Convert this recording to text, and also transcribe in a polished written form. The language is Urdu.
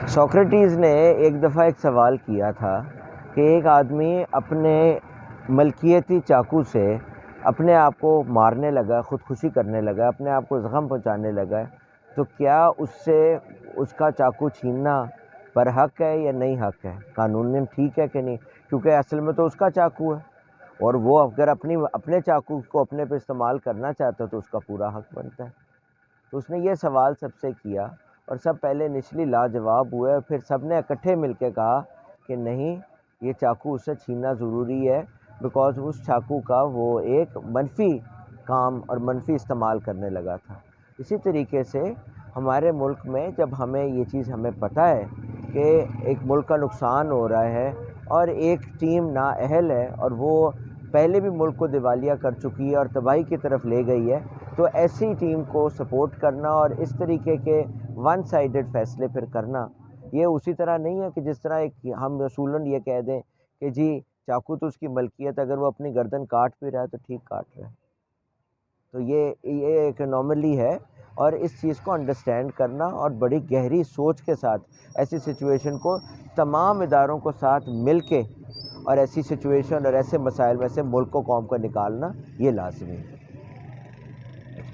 سوکریٹیز نے ایک دفعہ ایک سوال کیا تھا کہ ایک آدمی اپنے ملکیتی چاقو سے اپنے آپ کو مارنے لگا، خودکشی کرنے لگا، اپنے آپ کو زخم پہنچانے لگا، تو کیا اس سے اس کا چاقو چھیننا پر حق ہے یا نہیں حق ہے، قانوناً ٹھیک ہے کہ نہیں؟ کیونکہ اصل میں تو اس کا چاقو ہے، اور وہ اگر اپنے چاقو کو اپنے پہ استعمال کرنا چاہتا ہے تو اس کا پورا حق بنتا ہے۔ تو اس نے یہ سوال سب سے کیا، اور سب پہلے انیشلی لاجواب ہوئے، پھر سب نے اکٹھے مل کے کہا کہ نہیں، یہ چاقو اس سے چھیننا ضروری ہے، بیکاز اس چاقو کا وہ ایک منفی کام اور منفی استعمال کرنے لگا تھا۔ اسی طریقے سے ہمارے ملک میں جب ہمیں یہ چیز ہمیں پتہ ہے کہ ایک ملک کا نقصان ہو رہا ہے اور ایک ٹیم نااہل ہے اور وہ پہلے بھی ملک کو دیوالیہ کر چکی ہے اور تباہی کی طرف لے گئی ہے، تو ایسی ٹیم کو سپورٹ کرنا اور اس طریقے کے ون سائیڈڈ فیصلے پھر کرنا، یہ اسی طرح نہیں ہے کہ جس طرح ہم اصولاً یہ کہہ دیں کہ جی چاقو تو اس کی ملکیت، اگر وہ اپنی گردن کاٹ بھی رہا ہے تو ٹھیک کاٹ رہا ہے۔ تو یہ ایک انوملی ہے، اور اس چیز کو انڈرسٹینڈ کرنا اور بڑی گہری سوچ کے ساتھ ایسی سچویشن کو تمام اداروں کو ساتھ مل کے اور ایسی سچویشن اور ایسے مسائل میں سے ملک کو قوم کو نکالنا یہ لازمی ہے۔